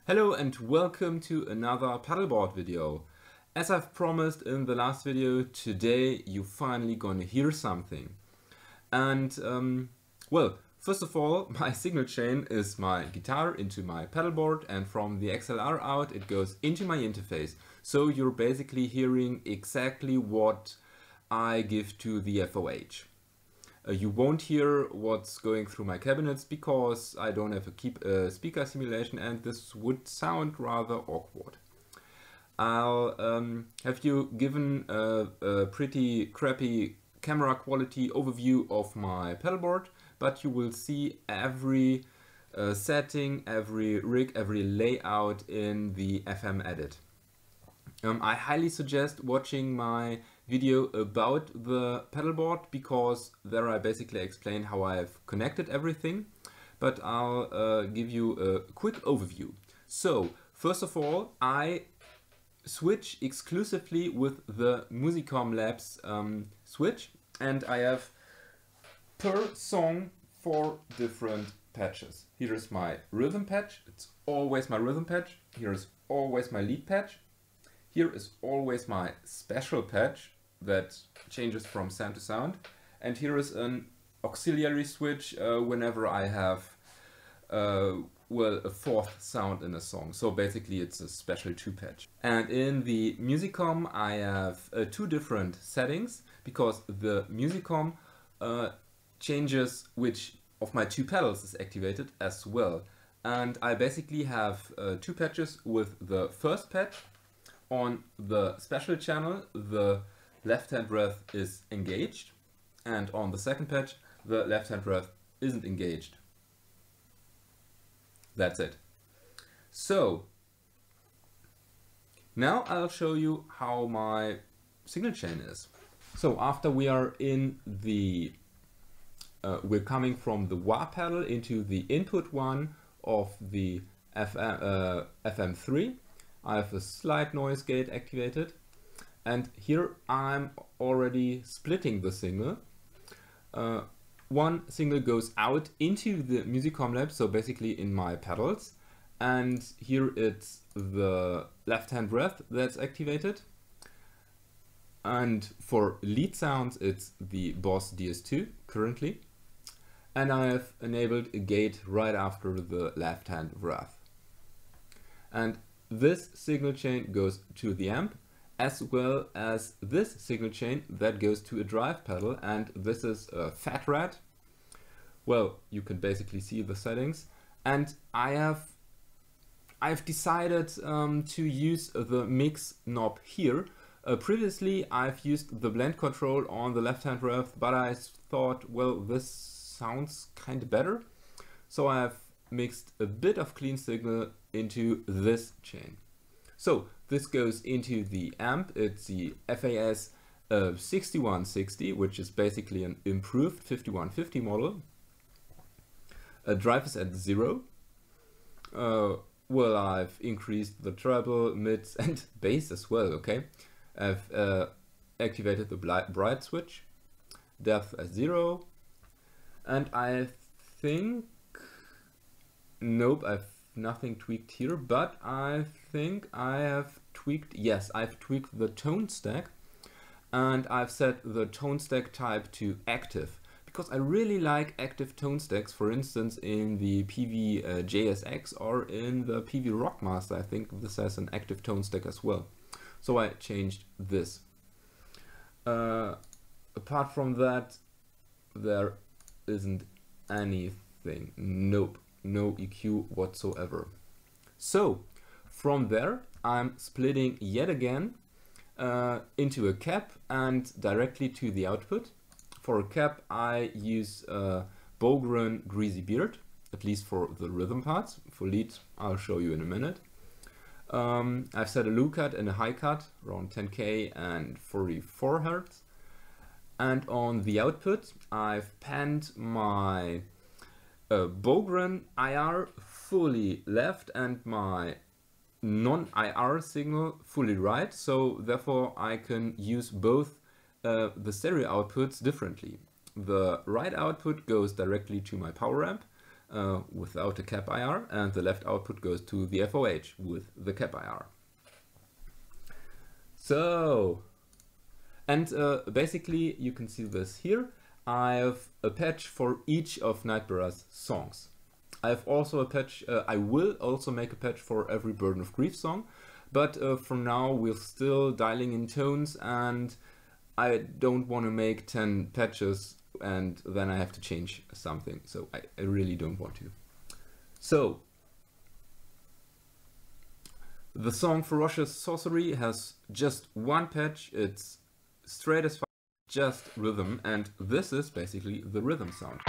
Hello and welcome to another Pedalboard video. As I've promised in the last video, today you're finally gonna hear something. And well, first of all, my signal chain is my guitar into my pedalboard, and from the XLR out it goes into my interface. So you're basically hearing exactly what I give to the FOH. You won't hear what's going through my cabinets because I don't have a speaker simulation, and this would sound rather awkward. I'll have you given a pretty crappy camera quality overview of my pedalboard, but you will see every setting, every rig, every layout in the FM edit. I highly suggest watching my video about the pedalboard because there I basically explain how I've connected everything, but I'll give you a quick overview. So first of all, I switch exclusively with the Musicom Labs switch, and I have per song 4 different patches. Here is my rhythm patch, it's always my rhythm patch. Here is always my lead patch. Here is always my special patch that changes from sound to sound. And here is an auxiliary switch whenever I have well, a 4th sound in a song. So basically it's a special 2 patch. And in the Musicom I have 2 different settings because the Musicom changes which of my 2 pedals is activated as well. And I basically have 2 patches with the first patch. On the special channel, the left-hand breath is engaged, and on the second patch, the left-hand breath isn't engaged. That's it. So, now I'll show you how my signal chain is. So after we are in the, we're coming from the wah pedal into the input one of the FM3. I have a slight noise gate activated, and here I'm already splitting the signal. One signal goes out into the Musicom Lab, so basically in my pedals, and here it's the left-hand breath that's activated. And for lead sounds it's the Boss DS2 currently, and I have enabled a gate right after the left-hand breath. And this signal chain goes to the amp, as well as this signal chain that goes to a drive pedal, and this is a fat rat. Well, you can basically see the settings, and I've decided to use the mix knob here. Previously I've used the blend control on the left-hand breath, but I thought, well, this sounds kind of better, so I've mixed a bit of clean signal into this chain. So this goes into the amp. It's the FAS 6160, which is basically an improved 5150 model. Drive is at 0. Well, I've increased the treble, mids and bass as well, okay? I've activated the bright switch, depth at 0, and I think, nope, I've nothing tweaked here, but I think I have tweaked, yes, I've tweaked the tone stack, and I've set the tone stack type to active, because I really like active tone stacks, for instance in the PV JSX or in the PV Rockmaster. I think this has an active tone stack as well. So I changed this. Apart from that, there isn't anything. Nope. No EQ whatsoever. So from there I'm splitting yet again into a cap and directly to the output. For a cap I use Bogren Greasy Beard, at least for the rhythm parts. For lead I'll show you in a minute. I've set a low cut and a high cut around 10K and 44 Hz. And on the output I've panned my Bogren IR fully left and my non-IR signal fully right, so therefore I can use both the stereo outputs differently. The right output goes directly to my power amp, without a cap IR, and the left output goes to the FOH with the cap IR. So, and basically you can see this here. I have a patch for each of Nightbearer's songs. I have also a patch, I will also make a patch for every Burden of Grief song, but for now we're still dialing in tones, and I don't want to make 10 patches and then I have to change something, so I really don't want to. So, the song Ferocious Sorcery has just one patch, it's straight as far, just rhythm, and this is basically the rhythm sound.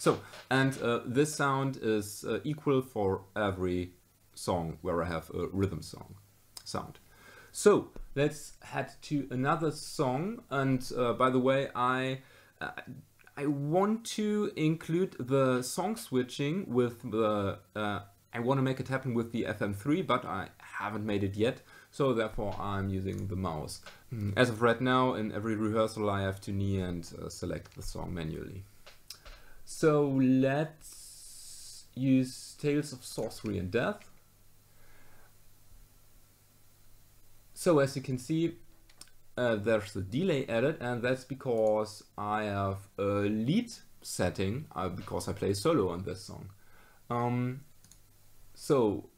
So, and this sound is equal for every song where I have a rhythm sound. So, let's head to another song, and by the way, I want to include the song switching with the, I want to make it happen with the FM3, but I haven't made it yet, so therefore I'm using the mouse. As of right now, in every rehearsal I have to knee and select the song manually. So let's use Tales of Sorcery and Death. So as you can see, there's a delay added, and that's because I have a lead setting, because I play solo on this song. So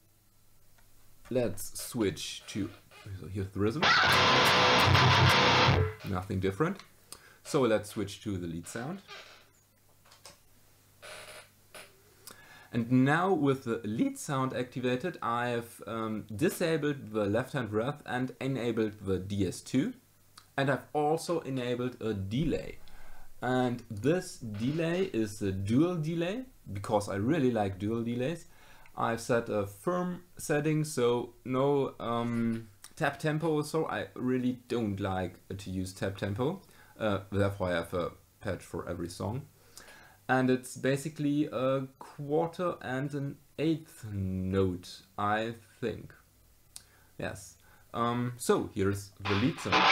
let's switch to, here's the rhythm. Nothing different. So let's switch to the lead sound. And now with the lead sound activated, I've disabled the left-hand breath and enabled the DS2. And I've also enabled a delay. And this delay is a dual delay, because I really like dual delays. I've set a firm setting, so no tap tempo, so I really don't like to use tap tempo. Therefore I have a patch for every song. And it's basically a quarter and an eighth note, I think. Yes. So here's the lead sound.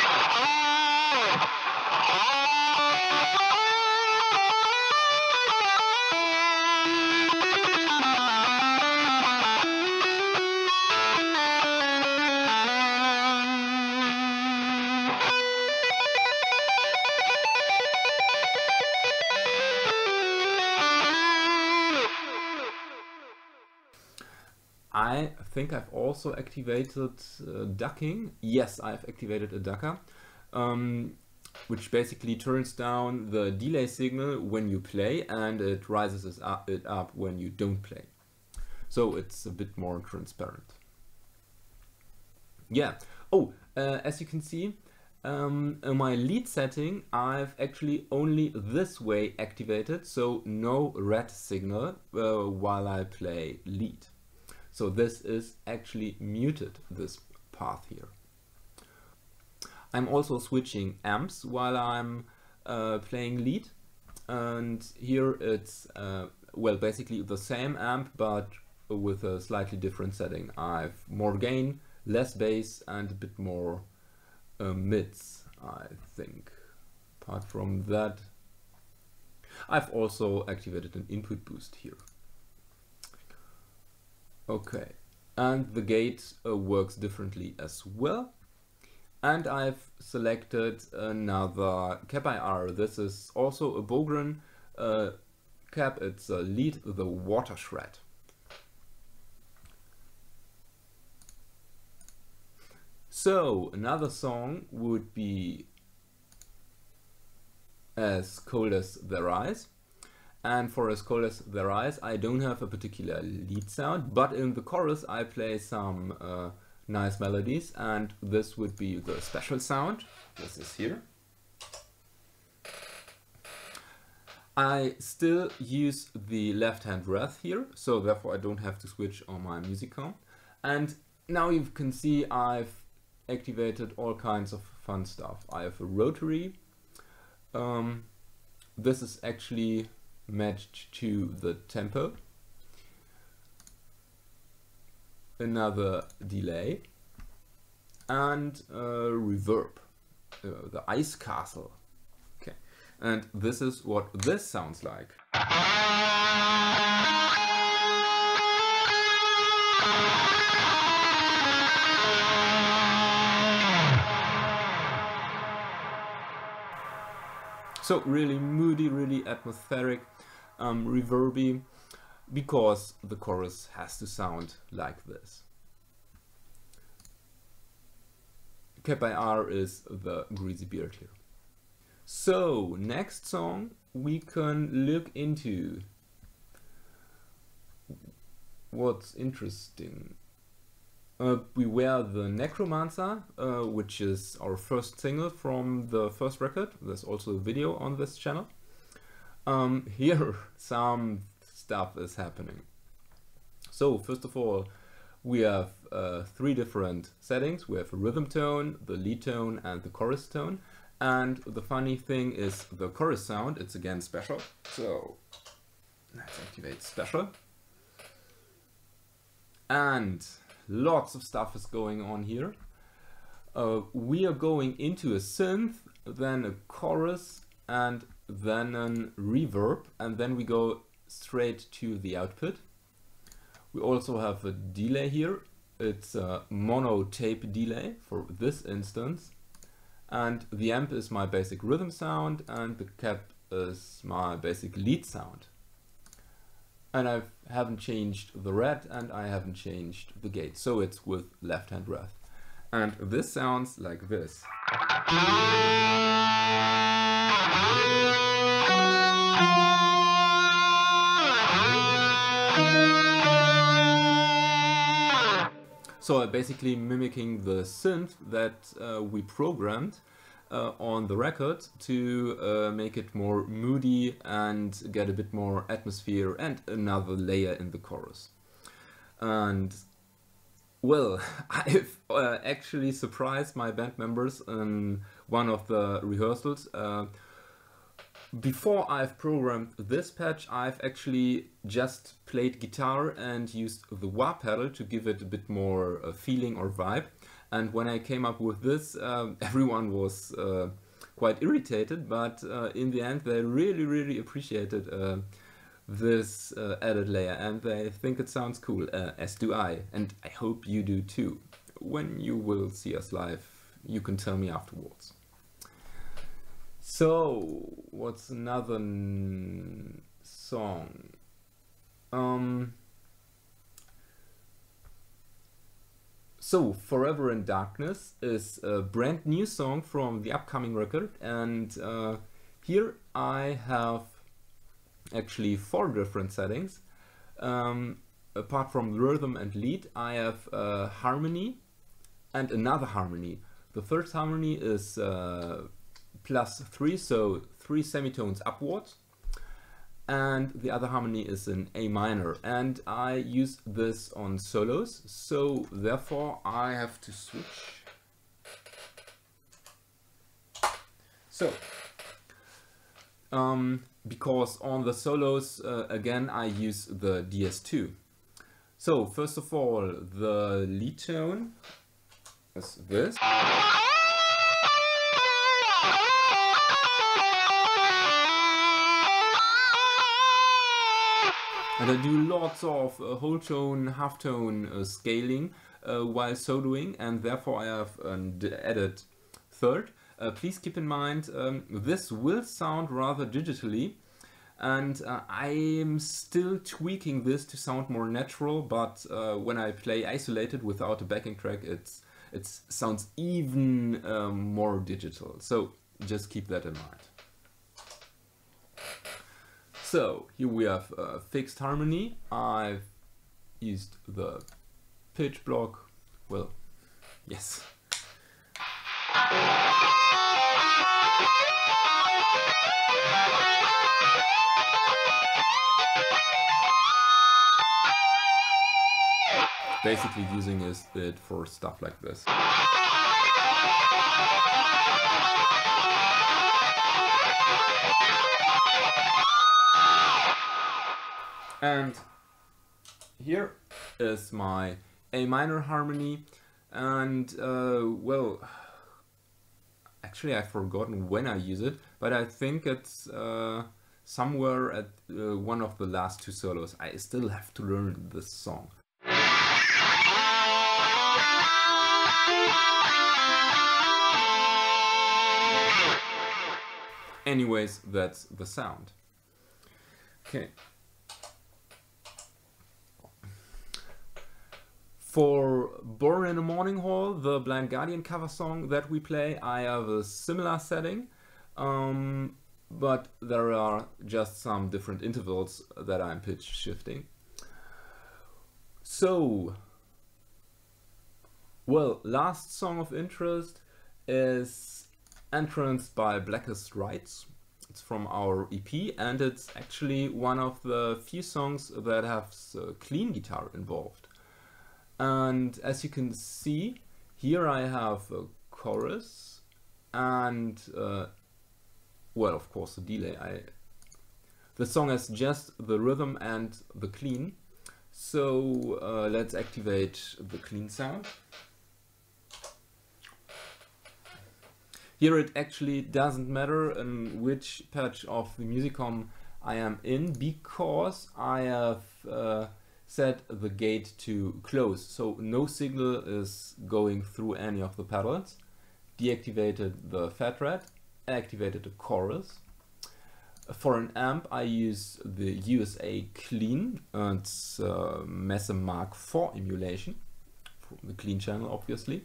I think I've also activated ducking. Yes, I've activated a ducker, which basically turns down the delay signal when you play, and it rises it up when you don't play. So it's a bit more transparent. Yeah. Oh, as you can see, in my lead setting, I've actually only this way activated, so no red signal while I play lead. So this is actually muted, this path here. I'm also switching amps while I'm playing lead, and here it's well, basically the same amp but with a slightly different setting. I've more gain, less bass, and a bit more mids, I think. Apart from that, I've also activated an input boost here. Okay, and the gate works differently as well. And I've selected another cap IR. This is also a Bogren cap. It's a lead, the Water Shred. So another song would be As Cold as Their Eyes. And for As Cold as Their Eyes, I don't have a particular lead sound, but in the chorus I play some nice melodies, and this would be the special sound. This is here. I still use the left hand breath here, so therefore I don't have to switch on my music count. And now you can see I've activated all kinds of fun stuff. I have a rotary. This is actually matched to the tempo. Another delay. And reverb. The ice castle. Okay. And this is what this sounds like. So really moody, really atmospheric, reverby, because the chorus has to sound like this. Cat by R is the greasy beard here. So next song we can look into what's interesting. Beware the Necromancer, which is our first single from the first record. There's also a video on this channel. Here some stuff is happening. So first of all, we have 3 different settings. We have a rhythm tone, the lead tone and the chorus tone. And the funny thing is the chorus sound, it's again special. So let's activate special. And lots of stuff is going on here. We are going into a synth, then a chorus, and then a reverb, and then we go straight to the output. We also have a delay here. It's a mono tape delay for this instance. And the amp is my basic rhythm sound, and the cap is my basic lead sound. And I haven't changed the red, and I haven't changed the gate, so it's with left hand breath. And this sounds like this. So I'm basically mimicking the synth that we programmed on the record to make it more moody and get a bit more atmosphere and another layer in the chorus. And well, I've actually surprised my band members in one of the rehearsals. Before I've programmed this patch, I've actually just played guitar and used the wah pedal to give it a bit more feeling or vibe. And when I came up with this, everyone was quite irritated, but in the end they really appreciated this added layer, and they think it sounds cool, as do I, and I hope you do too. When you will see us live, you can tell me afterwards. So, what's another song? So, Forever in Darkness is a brand new song from the upcoming record, and here I have actually 4 different settings. Apart from rhythm and lead, I have harmony and another harmony. The first harmony is +3, so 3 semitones upwards, and the other harmony is in A minor, and I use this on solos, so therefore I have to switch. So because on the solos again I use the DS2. So first of all, the lead tone is this. And I do lots of whole tone, half tone scaling while soloing, and therefore I have an added third. Please keep in mind, this will sound rather digitally, and I'm still tweaking this to sound more natural, but when I play isolated without a backing track, it sounds even more digital. So just keep that in mind. So here we have fixed harmony. I've used the pitch block. Well, yes. Basically using it for stuff like this. And here is my A minor harmony, and well, actually I've forgotten when I use it, but I think it's somewhere at one of the last two solos. I still have to learn this song. Anyways, that's the sound. Okay. For Born in a Morning Hall, the Blind Guardian cover song that we play, I have a similar setting, but there are just some different intervals that I'm pitch shifting. So, well, last song of interest is Entrance by Blackest Rights. It's from our EP, and it's actually one of the few songs that have clean guitar involved. And as you can see, here I have a chorus and, well, of course, the delay. The song has just the rhythm and the clean. So let's activate the clean sound. Here it actually doesn't matter in which patch of the Musicom I am in, because I have set the gate to close, so no signal is going through any of the pedals. Deactivated the fat red, activated the chorus. For an amp I use the USA Clean, it's Messe Mark IV emulation, for the clean channel obviously.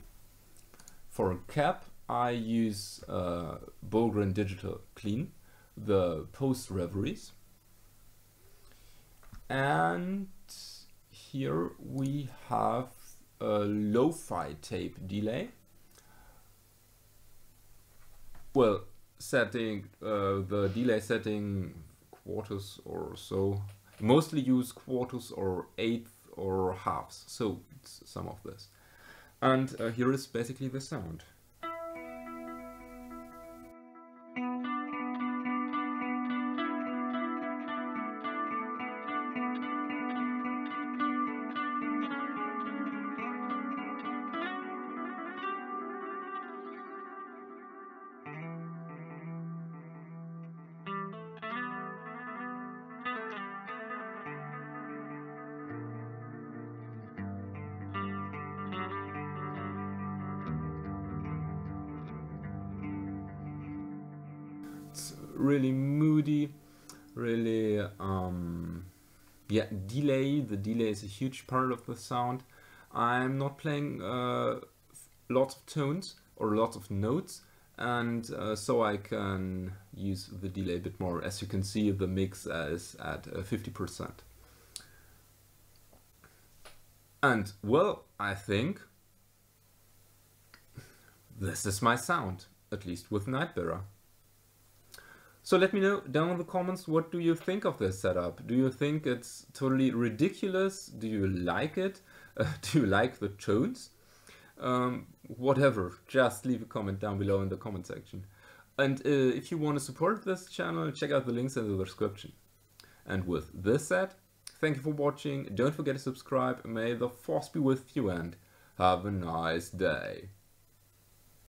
For a cap I use Bogren Digital Clean, the Post Reveries. And here we have a lo-fi tape delay. Well, setting the delay setting quarters or so. Mostly use quarters or eighths or halves, so it's some of this. And here is basically the sound. It's really moody, really yeah, delay. The delay is a huge part of the sound. I'm not playing lots of tones or lots of notes, and so I can use the delay a bit more. As you can see, the mix is at 50%. And well, I think this is my sound, at least with Nightbearer. So let me know down in the comments, what do you think of this setup? Do you think it's totally ridiculous? Do you like it? Do you like the tones? Whatever, just leave a comment down below in the comment section. And if you want to support this channel, check out the links in the description. And with this said, thank you for watching. Don't forget to subscribe. May the force be with you and have a nice day.